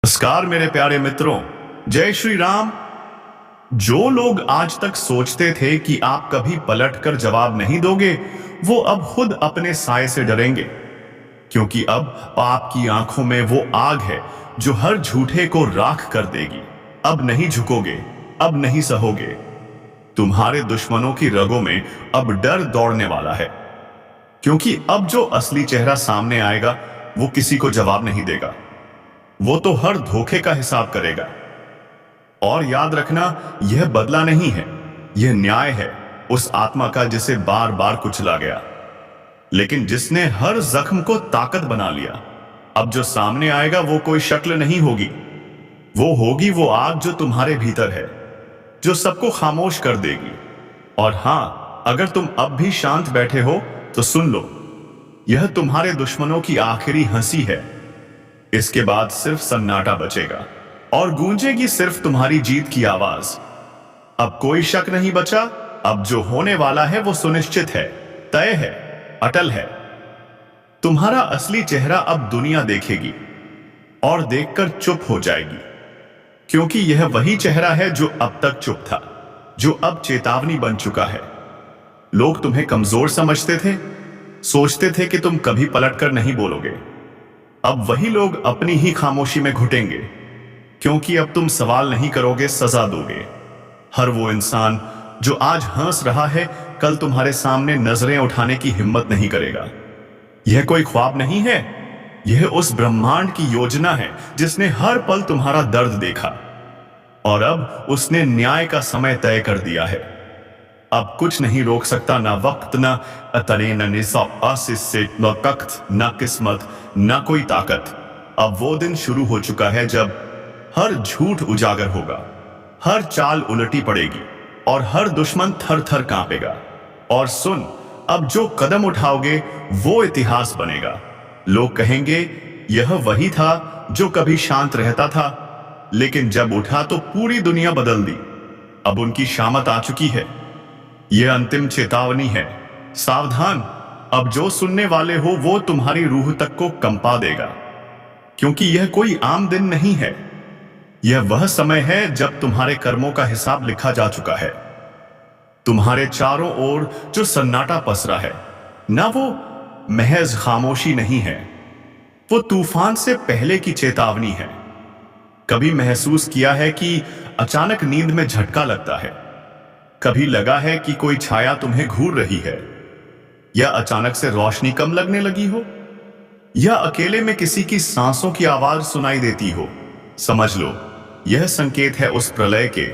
नमस्कार मेरे प्यारे मित्रों। जय श्री राम। जो लोग आज तक सोचते थे कि आप कभी पलटकर जवाब नहीं दोगे, वो अब खुद अपने साय से डरेंगे, क्योंकि अब आपकी आंखों में वो आग है जो हर झूठे को राख कर देगी। अब नहीं झुकोगे, अब नहीं सहोगे। तुम्हारे दुश्मनों की रगों में अब डर दौड़ने वाला है, क्योंकि अब जो असली चेहरा सामने आएगा वो किसी को जवाब नहीं देगा। वो तो हर धोखे का हिसाब करेगा। और याद रखना, यह बदला नहीं है, यह न्याय है उस आत्मा का जिसे बार बार कुचला गया, लेकिन जिसने हर जख्म को ताकत बना लिया। अब जो सामने आएगा वो कोई शक्ल नहीं होगी, वो होगी वो आग जो तुम्हारे भीतर है, जो सबको खामोश कर देगी। और हां, अगर तुम अब भी शांत बैठे हो तो सुन लो, यह तुम्हारे दुश्मनों की आखिरी हंसी है। इसके बाद सिर्फ सन्नाटा बचेगा और गूंजेगी सिर्फ तुम्हारी जीत की आवाज। अब कोई शक नहीं बचा। अब जो होने वाला है वो सुनिश्चित है, तय है, अटल है। तुम्हारा असली चेहरा अब दुनिया देखेगी और देखकर चुप हो जाएगी, क्योंकि यह वही चेहरा है जो अब तक चुप था, जो अब चेतावनी बन चुका है। लोग तुम्हें कमजोर समझते थे, सोचते थे कि तुम कभी पलटकर नहीं बोलोगे। अब वही लोग अपनी ही खामोशी में घुटेंगे, क्योंकि अब तुम सवाल नहीं करोगे, सजा दोगे। हर वो इंसान जो आज हंस रहा है, कल तुम्हारे सामने नजरें उठाने की हिम्मत नहीं करेगा। यह कोई ख्वाब नहीं है, यह उस ब्रह्मांड की योजना है जिसने हर पल तुम्हारा दर्द देखा, और अब उसने न्याय का समय तय कर दिया है। अब कुछ नहीं रोक सकता, ना वक्त, ना अतने, न निसाब, आसिस, न तख्त, न किस्मत, न कोई ताकत। अब वो दिन शुरू हो चुका है जब हर झूठ उजागर होगा, हर चाल उलटी पड़ेगी और हर दुश्मन थर थर कांपेगा। और सुन, अब जो कदम उठाओगे वो इतिहास बनेगा। लोग कहेंगे यह वही था जो कभी शांत रहता था, लेकिन जब उठा तो पूरी दुनिया बदल दी। अब उनकी शामत आ चुकी है। यह अंतिम चेतावनी है, सावधान। अब जो सुनने वाले हो वो तुम्हारी रूह तक को कंपा देगा, क्योंकि यह कोई आम दिन नहीं है। यह वह समय है जब तुम्हारे कर्मों का हिसाब लिखा जा चुका है। तुम्हारे चारों ओर जो सन्नाटा पसरा है, ना वो महज खामोशी नहीं है, वो तूफान से पहले की चेतावनी है। कभी महसूस किया है कि अचानक नींद में झटका लगता है? कभी लगा है कि कोई छाया तुम्हें घूर रही है, या अचानक से रोशनी कम लगने लगी हो, या अकेले में किसी की सांसों की आवाज सुनाई देती हो? समझ लो, यह संकेत है उस प्रलय के,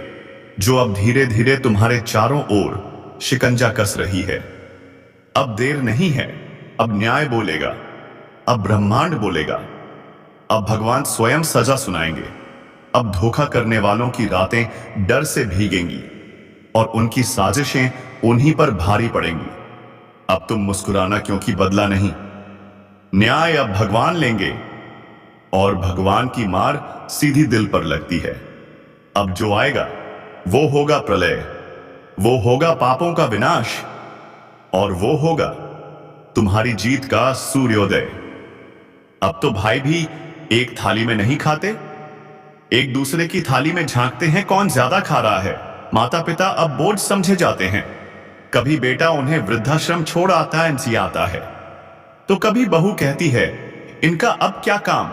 जो अब धीरे धीरे तुम्हारे चारों ओर शिकंजा कस रही है। अब देर नहीं है, अब न्याय बोलेगा, अब ब्रह्मांड बोलेगा, अब भगवान स्वयं सजा सुनाएंगे। अब धोखा करने वालों की रातें डर से भीगेंगी और उनकी साजिशें उन्हीं पर भारी पड़ेंगी। अब तुम मुस्कुराना, क्योंकि बदला नहीं, न्याय अब भगवान लेंगे, और भगवान की मार सीधी दिल पर लगती है। अब जो आएगा वो होगा प्रलय, वो होगा पापों का विनाश, और वो होगा तुम्हारी जीत का सूर्योदय। अब तो भाई भी एक थाली में नहीं खाते, एक दूसरे की थाली में झांकते हैं कौन ज्यादा खा रहा है। माता पिता अब बोझ समझे जाते हैं। कभी बेटा उन्हें वृद्धाश्रम छोड़ आता है, तो कभी बहू कहती है इनका अब क्या काम।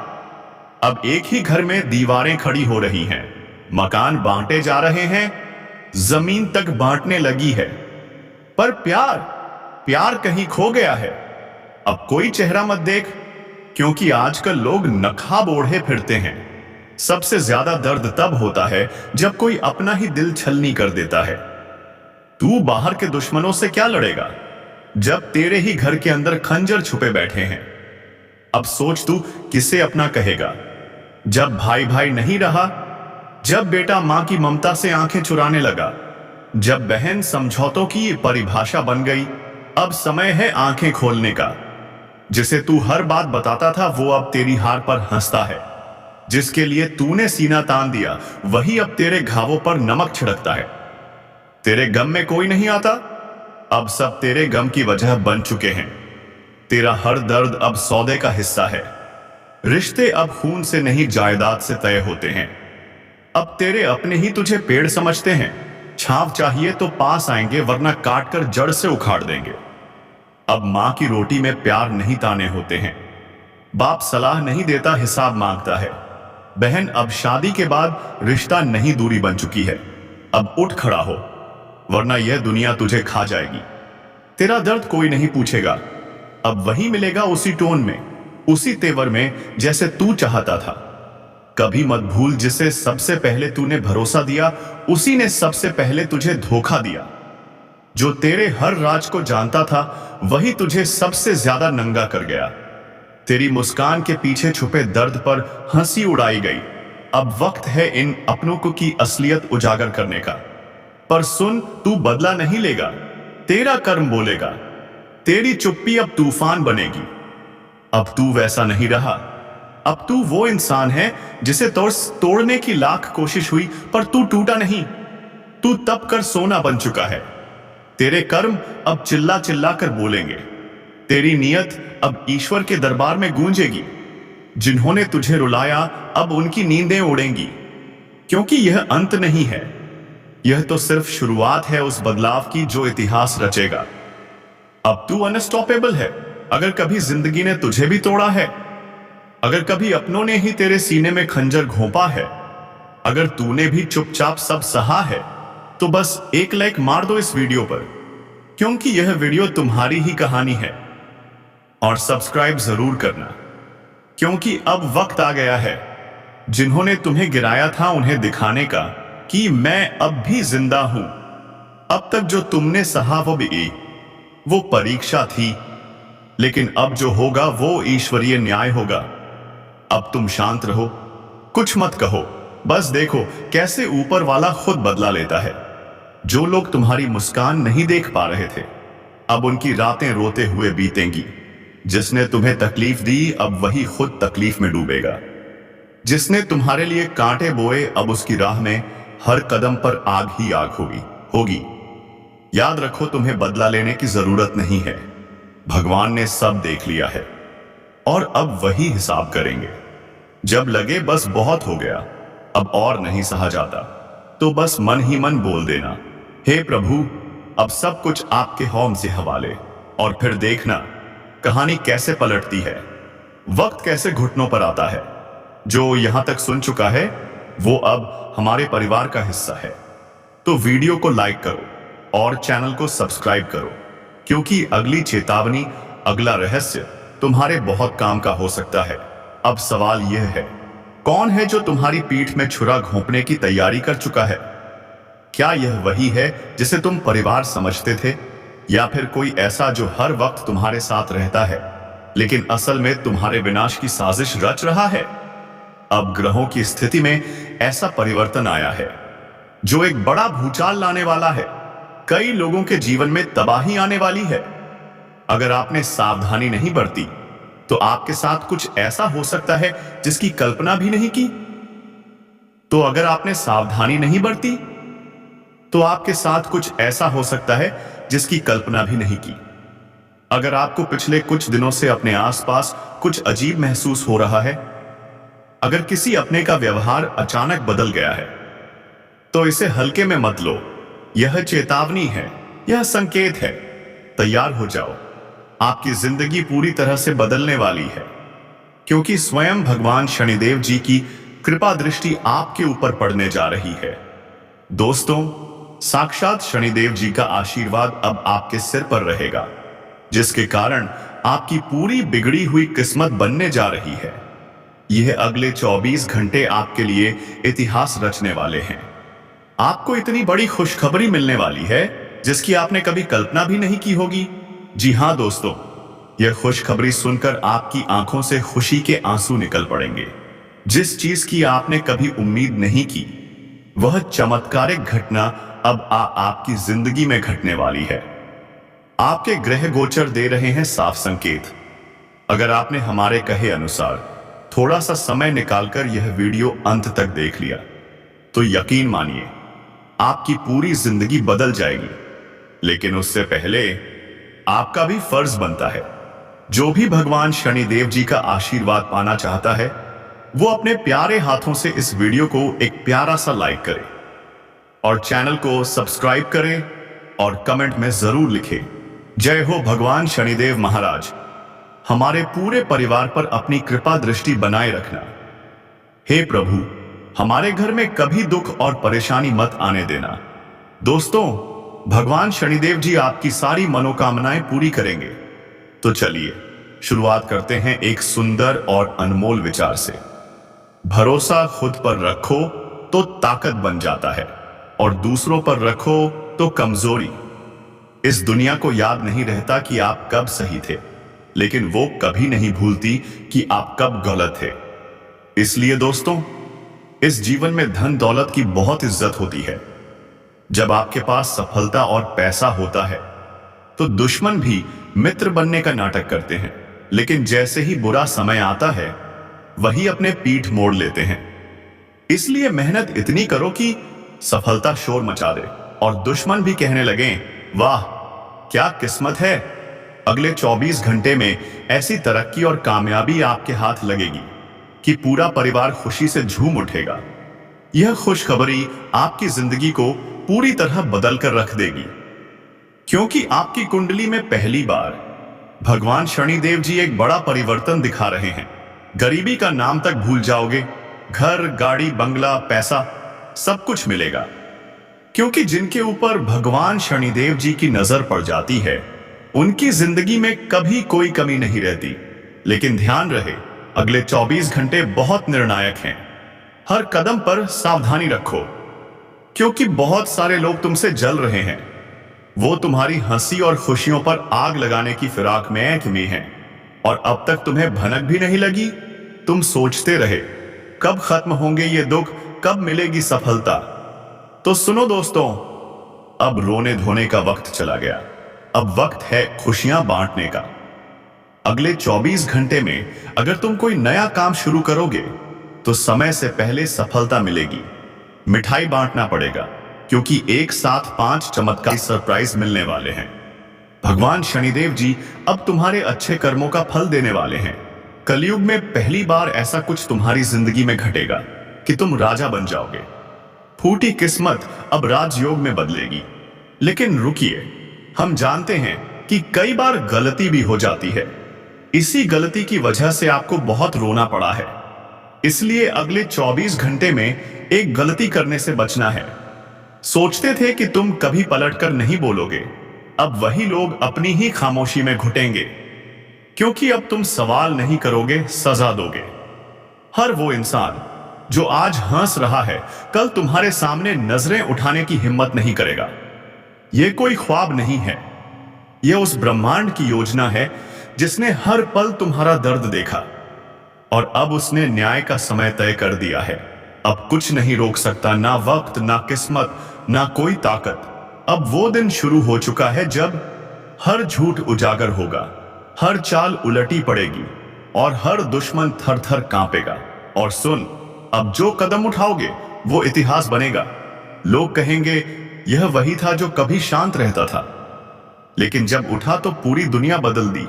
अब एक ही घर में दीवारें खड़ी हो रही हैं, मकान बांटे जा रहे हैं, जमीन तक बांटने लगी है, पर प्यार कहीं खो गया है। अब कोई चेहरा मत देख, क्योंकि आजकल लोग नकाब ओढ़े फिरते हैं। सबसे ज्यादा दर्द तब होता है जब कोई अपना ही दिल छलनी कर देता है। तू बाहर के दुश्मनों से क्या लड़ेगा जब तेरे ही घर के अंदर खंजर छुपे बैठे हैं। अब सोच तू किसे अपना कहेगा जब भाई भाई नहीं रहा, जब बेटा मां की ममता से आंखें चुराने लगा, जब बहन समझौतों की परिभाषा बन गई। अब समय है आंखें खोलने का। जिसे तू हर बात बताता था वो अब तेरी हार पर हंसता है। जिसके लिए तूने सीना तान दिया वही अब तेरे घावों पर नमक छिड़कता है। तेरे गम में कोई नहीं आता, अब सब तेरे गम की वजह बन चुके हैं। तेरा हर दर्द अब सौदे का हिस्सा है। रिश्ते अब खून से नहीं जायदाद से तय होते हैं। अब तेरे अपने ही तुझे पेड़ समझते हैं। छांव चाहिए तो पास आएंगे, वरना काट कर जड़ से उखाड़ देंगे। अब मां की रोटी में प्यार नहीं ताने होते हैं। बाप सलाह नहीं देता, हिसाब मांगता है। बहन, अब शादी के बाद रिश्ता नहीं दूरी बन चुकी है। अब उठ खड़ा हो, वरना यह दुनिया तुझे खा जाएगी। तेरा दर्द कोई नहीं पूछेगा। अब वही मिलेगा, उसी टोन में, उसी तेवर में जैसे तू चाहता था। कभी मत भूल, जिसे सबसे पहले तूने भरोसा दिया, उसी ने सबसे पहले तुझे धोखा दिया। जो तेरे हर राज को जानता था, वही तुझे सबसे ज्यादा नंगा कर गया। तेरी मुस्कान के पीछे छुपे दर्द पर हंसी उड़ाई गई। अब वक्त है इन अपनों को की असलियत उजागर करने का। पर सुन, तू बदला नहीं लेगा, तेरा कर्म बोलेगा। तेरी चुप्पी अब तूफान बनेगी। अब तू वैसा नहीं रहा। अब तू वो इंसान है जिसे तोड़ने की लाख कोशिश हुई, पर तू टूटा नहीं। तू तप कर सोना बन चुका है। तेरे कर्म अब चिल्ला चिल्ला कर बोलेंगे। तेरी नियत अब ईश्वर के दरबार में गूंजेगी। जिन्होंने तुझे रुलाया, अब उनकी नींदें उड़ेंगी। क्योंकि यह अंत नहीं है, यह तो सिर्फ शुरुआत है उस बदलाव की जो इतिहास रचेगा। अब तू अनस्टॉपेबल है। अगर कभी जिंदगी ने तुझे भी तोड़ा है, अगर कभी अपनों ने ही तेरे सीने में खंजर घोंपा है, अगर तूने भी चुपचाप सब सहा है, तो बस एक लाइक मार दो इस वीडियो पर, क्योंकि यह वीडियो तुम्हारी ही कहानी है। और सब्सक्राइब जरूर करना, क्योंकि अब वक्त आ गया है जिन्होंने तुम्हें गिराया था उन्हें दिखाने का कि मैं अब भी जिंदा हूं। अब तक जो तुमने सहा वो परीक्षा थी, लेकिन अब जो होगा वो ईश्वरीय न्याय होगा। अब तुम शांत रहो, कुछ मत कहो, बस देखो कैसे ऊपर वाला खुद बदला लेता है। जो लोग तुम्हारी मुस्कान नहीं देख पा रहे थे, अब उनकी रातें रोते हुए बीतेंगी। जिसने तुम्हें तकलीफ दी, अब वही खुद तकलीफ में डूबेगा। जिसने तुम्हारे लिए कांटे बोए, अब उसकी राह में हर कदम पर आग ही आग होगी। याद रखो, तुम्हें बदला लेने की जरूरत नहीं है। भगवान ने सब देख लिया है और अब वही हिसाब करेंगे। जब लगे बस बहुत हो गया, अब और नहीं सहा जाता, तो बस मन ही मन बोल देना, हे प्रभु, अब सब कुछ आपके हौम से हवाले। और फिर देखना कहानी कैसे पलटती है, वक्त कैसे घुटनों पर आता है। जो यहां तक सुन चुका है, वो अब हमारे परिवार का हिस्सा है। तो वीडियो को लाइक करो और चैनल को सब्सक्राइब करो, क्योंकि अगली चेतावनी, अगला रहस्य तुम्हारे बहुत काम का हो सकता है। अब सवाल यह है, कौन है जो तुम्हारी पीठ में छुरा घोंपने की तैयारी कर चुका है? क्या यह वही है जिसे तुम परिवार समझते थे, या फिर कोई ऐसा जो हर वक्त तुम्हारे साथ रहता है, लेकिन असल में तुम्हारे विनाश की साजिश रच रहा है? अब ग्रहों की स्थिति में ऐसा परिवर्तन आया है जो एक बड़ा भूचाल लाने वाला है। कई लोगों के जीवन में तबाही आने वाली है। अगर आपने सावधानी नहीं बरती, तो आपके साथ कुछ ऐसा हो सकता है जिसकी कल्पना भी नहीं की। तो अगर आपने सावधानी नहीं बरती, तो आपके साथ कुछ ऐसा हो सकता है जिसकी कल्पना भी नहीं की। अगर आपको पिछले कुछ दिनों से अपने आसपास कुछ अजीब महसूस हो रहा है, अगर किसी अपने का व्यवहार अचानक बदल गया है, तो इसे हल्के में मत लो। यह चेतावनी है, यह संकेत है। तैयार हो जाओ, आपकी जिंदगी पूरी तरह से बदलने वाली है, क्योंकि स्वयं भगवान शनिदेव जी की कृपा दृष्टि आपके ऊपर पड़ने जा रही है। दोस्तों, साक्षात शनिदेव जी का आशीर्वाद अब आपके सिर पर रहेगा, जिसके कारण आपकी पूरी बिगड़ी हुई किस्मत बनने जा रही है। यह अगले 24 घंटे आपके लिए इतिहास रचने वाले हैं। आपको इतनी बड़ी खुशखबरी मिलने वाली है जिसकी आपने कभी कल्पना भी नहीं की होगी। जी हां दोस्तों, यह खुशखबरी सुनकर आपकी आंखों से खुशी के आंसू निकल पड़ेंगे। जिस चीज की आपने कभी उम्मीद नहीं की, वह चमत्कारिक घटना अब आपकी जिंदगी में घटने वाली है। आपके ग्रह गोचर दे रहे हैं साफ संकेत। अगर आपने हमारे कहे अनुसार थोड़ा सा समय निकालकर यह वीडियो अंत तक देख लिया, तो यकीन मानिए आपकी पूरी जिंदगी बदल जाएगी। लेकिन उससे पहले आपका भी फर्ज बनता है जो भी भगवान शनिदेव जी का आशीर्वाद पाना चाहता है वो अपने प्यारे हाथों से इस वीडियो को एक प्यारा सा लाइक करे और चैनल को सब्सक्राइब करे और कमेंट में जरूर लिखे, जय हो भगवान शनिदेव महाराज। हमारे पूरे परिवार पर अपनी कृपा दृष्टि बनाए रखना। हे प्रभु, हमारे घर में कभी दुख और परेशानी मत आने देना। दोस्तों, भगवान शनिदेव जी आपकी सारी मनोकामनाएं पूरी करेंगे। तो चलिए शुरुआत करते हैं एक सुंदर और अनमोल विचार से। भरोसा खुद पर रखो तो ताकत बन जाता है और दूसरों पर रखो तो कमजोरी। इस दुनिया को याद नहीं रहता कि आप कब सही थे, लेकिन वो कभी नहीं भूलती कि आप कब गलत थे। इसलिए दोस्तों, इस जीवन में धन दौलत की बहुत इज्जत होती है। जब आपके पास सफलता और पैसा होता है तो दुश्मन भी मित्र बनने का नाटक करते हैं, लेकिन जैसे ही बुरा समय आता है वही अपने पीठ मोड़ लेते हैं। इसलिए मेहनत इतनी करो कि सफलता शोर मचा दे और दुश्मन भी कहने लगे, वाह क्या किस्मत है। अगले 24 घंटे में ऐसी तरक्की और कामयाबी आपके हाथ लगेगी कि पूरा परिवार खुशी से झूम उठेगा। यह खुशखबरी आपकी जिंदगी को पूरी तरह बदल कर रख देगी, क्योंकि आपकी कुंडली में पहली बार भगवान शनिदेव जी एक बड़ा परिवर्तन दिखा रहे हैं। गरीबी का नाम तक भूल जाओगे। घर, गाड़ी, बंगला, पैसा सब कुछ मिलेगा, क्योंकि जिनके ऊपर भगवान शनिदेव जी की नजर पड़ जाती है उनकी जिंदगी में कभी कोई कमी नहीं रहती। लेकिन ध्यान रहे, अगले 24 घंटे बहुत निर्णायक हैं। हर कदम पर सावधानी रखो, क्योंकि बहुत सारे लोग तुमसे जल रहे हैं। वो तुम्हारी हंसी और खुशियों पर आग लगाने की फिराक में हैं और अब तक तुम्हें भनक भी नहीं लगी। तुम सोचते रहे कब खत्म होंगे ये दुख, कब मिलेगी सफलता। तो सुनो दोस्तों, अब रोने धोने का वक्त चला गया। अब वक्त है खुशियां बांटने का। अगले 24 घंटे में अगर तुम कोई नया काम शुरू करोगे तो समय से पहले सफलता मिलेगी। मिठाई बांटना पड़ेगा, क्योंकि एक साथ 5 चमत्कारी सरप्राइज मिलने वाले हैं। भगवान शनिदेव जी अब तुम्हारे अच्छे कर्मों का फल देने वाले हैं। कलयुग में पहली बार ऐसा कुछ तुम्हारी जिंदगी में घटेगा कि तुम राजा बन जाओगे। फूटी किस्मत अब राजयोग में बदलेगी। लेकिन रुकिए, हम जानते हैं कि कई बार गलती भी हो जाती है। इसी गलती की वजह से आपको बहुत रोना पड़ा है। इसलिए अगले 24 घंटे में एक गलती करने से बचना है। सोचते थे कि तुम कभी पलटकर नहीं बोलोगे, अब वही लोग अपनी ही खामोशी में घुटेंगे, क्योंकि अब तुम सवाल नहीं करोगे, सजा दोगे। हर वो इंसान जो आज हंस रहा है कल तुम्हारे सामने नजरें उठाने की हिम्मत नहीं करेगा। यह कोई ख्वाब नहीं है, यह उस ब्रह्मांड की योजना है जिसने हर पल तुम्हारा दर्द देखा और अब उसने न्याय का समय तय कर दिया है। अब कुछ नहीं रोक सकता, ना वक्त, ना किस्मत, ना कोई ताकत। अब वो दिन शुरू हो चुका है जब हर झूठ उजागर होगा, हर चाल उलटी पड़ेगी और हर दुश्मन थर थर कांपेगा। और सुन, अब जो कदम उठाओगे वो इतिहास बनेगा। लोग कहेंगे यह वही था जो कभी शांत रहता था, लेकिन जब उठा तो पूरी दुनिया बदल दी।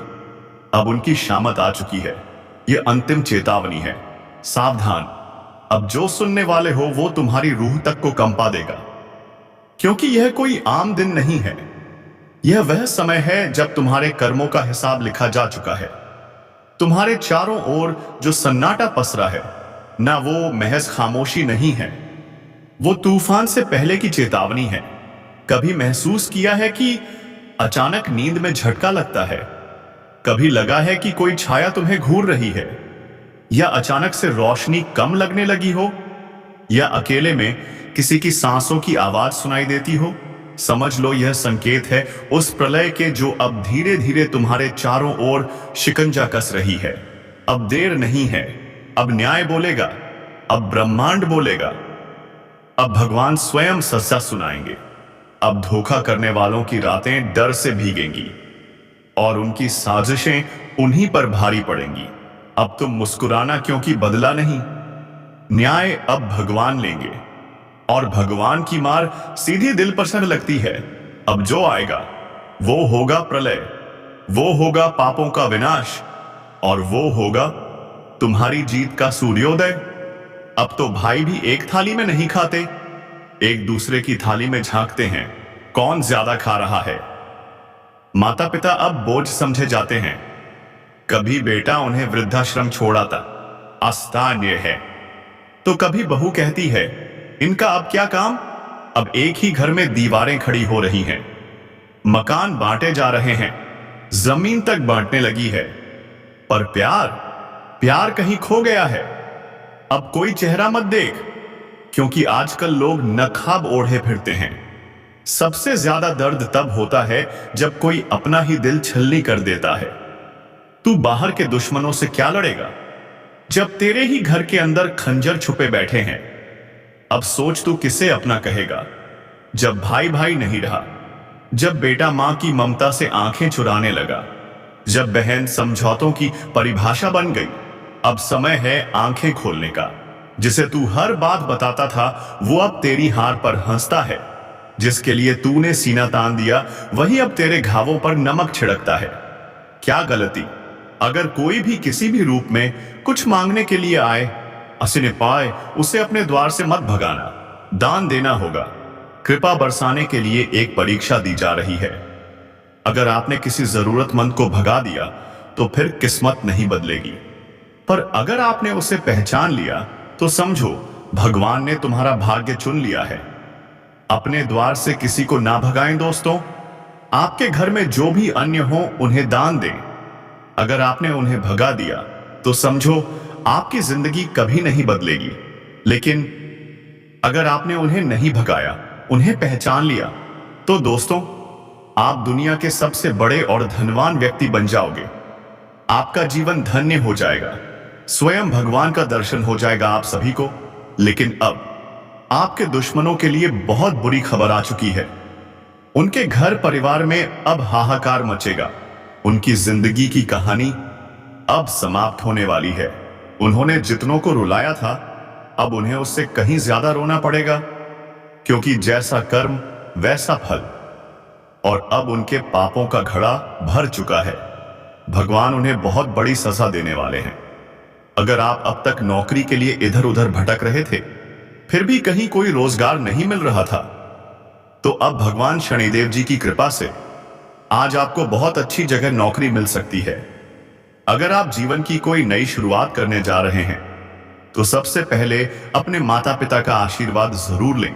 अब उनकी शामत आ चुकी है। यह अंतिम चेतावनी है, सावधान। अब जो सुनने वाले हो वो तुम्हारी रूह तक को कंपा देगा, क्योंकि यह कोई आम दिन नहीं है। यह वह समय है जब तुम्हारे कर्मों का हिसाब लिखा जा चुका है। तुम्हारे चारों ओर जो सन्नाटा पसरा है, ना वो महज खामोशी नहीं है, वो तूफान से पहले की चेतावनी है। कभी महसूस किया है कि अचानक नींद में झटका लगता है? कभी लगा है कि कोई छाया तुम्हें घूर रही है, या अचानक से रोशनी कम लगने लगी हो, या अकेले में किसी की सांसों की आवाज सुनाई देती हो? समझ लो यह संकेत है उस प्रलय के जो अब धीरे धीरे तुम्हारे चारों ओर शिकंजा कस रही है। अब देर नहीं है, अब न्याय बोलेगा, अब ब्रह्मांड बोलेगा, अब भगवान स्वयं सजा सुनाएंगे। अब धोखा करने वालों की रातें डर से भीगेंगी और उनकी साजिशें उन्हीं पर भारी पड़ेंगी। अब तुम मुस्कुराना, क्योंकि बदला नहीं, न्याय अब भगवान लेंगे और भगवान की मार सीधी दिल पर सर लगती है। अब जो आएगा वो होगा प्रलय, वो होगा पापों का विनाश और वो होगा तुम्हारी जीत का सूर्योदय। अब तो भाई भी एक थाली में नहीं खाते, एक दूसरे की थाली में झांकते हैं कौन ज्यादा खा रहा है। माता पिता अब बोझ समझे जाते हैं। कभी बेटा उन्हें वृद्धाश्रम छोड़ आता, आस्थान्य है, तो कभी बहू कहती है इनका अब क्या काम। अब एक ही घर में दीवारें खड़ी हो रही हैं, मकान बांटे जा रहे हैं, जमीन तक बांटने लगी है, पर प्यार प्यार कहीं खो गया है। अब कोई चेहरा मत देख, क्योंकि आजकल लोग नकाब ओढ़े फिरते हैं। सबसे ज्यादा दर्द तब होता है जब कोई अपना ही दिल छलनी कर देता है। तू बाहर के दुश्मनों से क्या लड़ेगा जब तेरे ही घर के अंदर खंजर छुपे बैठे हैं। अब सोच तू किसे अपना कहेगा जब भाई भाई नहीं रहा, जब बेटा मां की ममता से आंखें चुराने लगा, जब बहन समझौतों की परिभाषा बन गई। अब समय है आंखें खोलने का। जिसे तू हर बात बताता था वो अब तेरी हार पर हंसता है। जिसके लिए तूने सीना तान दिया वही अब तेरे घावों पर नमक छिड़कता है। क्या गलती, अगर कोई भी किसी भी रूप में कुछ मांगने के लिए आए, असने पाए, उसे अपने द्वार से मत भगाना। दान देना होगा। कृपा बरसाने के लिए एक परीक्षा दी जा रही है। अगर आपने किसी जरूरतमंद को भगा दिया तो फिर किस्मत नहीं बदलेगी, पर अगर आपने उसे पहचान लिया तो समझो भगवान ने तुम्हारा भाग्य चुन लिया है। अपने द्वार से किसी को ना भगाएं दोस्तों। आपके घर में जो भी अन्य हो उन्हें दान दें। अगर आपने उन्हें भगा दिया तो समझो आपकी जिंदगी कभी नहीं बदलेगी। लेकिन अगर आपने उन्हें नहीं भगाया, उन्हें पहचान लिया, तो दोस्तों आप दुनिया के सबसे बड़े और धनवान व्यक्ति बन जाओगे। आपका जीवन धन्य हो जाएगा, स्वयं भगवान का दर्शन हो जाएगा आप सभी को। लेकिन अब आपके दुश्मनों के लिए बहुत बुरी खबर आ चुकी है। उनके घर परिवार में अब हाहाकार मचेगा। उनकी जिंदगी की कहानी अब समाप्त होने वाली है। उन्होंने जितनों को रुलाया था अब उन्हें उससे कहीं ज्यादा रोना पड़ेगा, क्योंकि जैसा कर्म वैसा फल। और अब उनके पापों का घड़ा भर चुका है। भगवान उन्हें बहुत बड़ी सजा देने वाले हैं। अगर आप अब तक नौकरी के लिए इधर उधर भटक रहे थे, फिर भी कहीं कोई रोजगार नहीं मिल रहा था, तो अब भगवान शनिदेव जी की कृपा से आज आपको बहुत अच्छी जगह नौकरी मिल सकती है। अगर आप जीवन की कोई नई शुरुआत करने जा रहे हैं तो सबसे पहले अपने माता पिता का आशीर्वाद जरूर लें,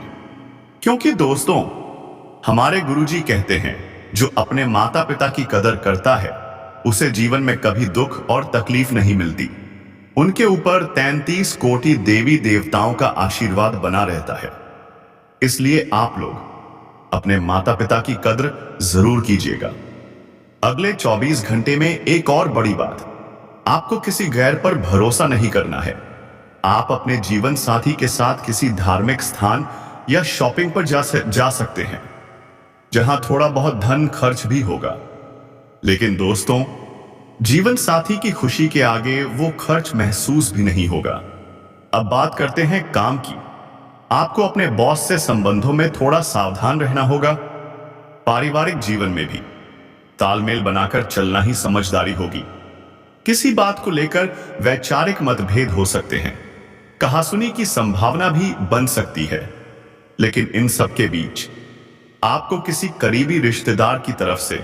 क्योंकि दोस्तों हमारे गुरुजी कहते हैं जो अपने माता पिता की कदर करता है उसे जीवन में कभी दुख और तकलीफ नहीं मिलती। उनके ऊपर 33 कोटि देवी देवताओं का आशीर्वाद बना रहता है। इसलिए आप लोग अपने माता पिता की कद्र जरूर कीजिएगा। अगले 24 घंटे में एक और बड़ी बात, आपको किसी गैर पर भरोसा नहीं करना है। आप अपने जीवन साथी के साथ किसी धार्मिक स्थान या शॉपिंग पर जा सकते हैं, जहां थोड़ा बहुत धन खर्च भी होगा। लेकिन दोस्तों जीवन साथी की खुशी के आगे वो खर्च महसूस भी नहीं होगा। अब बात करते हैं काम की। आपको अपने बॉस से संबंधों में थोड़ा सावधान रहना होगा। पारिवारिक जीवन में भी तालमेल बनाकर चलना ही समझदारी होगी। किसी बात को लेकर वैचारिक मतभेद हो सकते हैं, कहासुनी की संभावना भी बन सकती है। लेकिन इन सब के बीच आपको किसी करीबी रिश्तेदार की तरफ से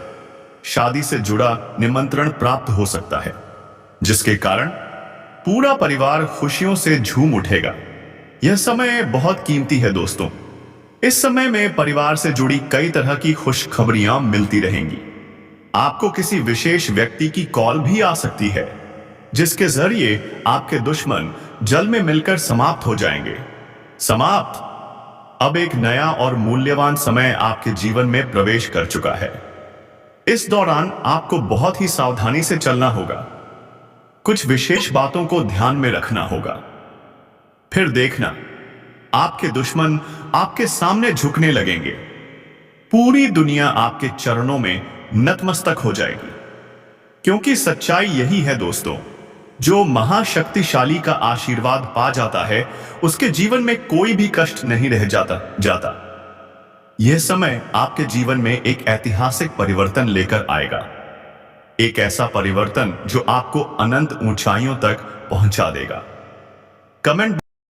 शादी से जुड़ा निमंत्रण प्राप्त हो सकता है, जिसके कारण पूरा परिवार खुशियों से झूम उठेगा। यह समय बहुत कीमती है दोस्तों। इस समय में परिवार से जुड़ी कई तरह की खुशखबरियां मिलती रहेंगी। आपको किसी विशेष व्यक्ति की कॉल भी आ सकती है, जिसके जरिए आपके दुश्मन जल में मिलकर समाप्त हो जाएंगे। समाप्त। अब एक नया और मूल्यवान समय आपके जीवन में प्रवेश कर चुका है। इस दौरान आपको बहुत ही सावधानी से चलना होगा। कुछ विशेष बातों को ध्यान में रखना होगा। फिर देखना आपके दुश्मन आपके सामने झुकने लगेंगे। पूरी दुनिया आपके चरणों में नतमस्तक हो जाएगी, क्योंकि सच्चाई यही है दोस्तों, जो महाशक्तिशाली का आशीर्वाद पा जाता है उसके जीवन में कोई भी कष्ट नहीं रह जाता। यह समय आपके जीवन में एक ऐतिहासिक परिवर्तन लेकर आएगा। एक ऐसा परिवर्तन जो आपको अनंत ऊंचाइयों तक पहुंचा देगा। कमेंट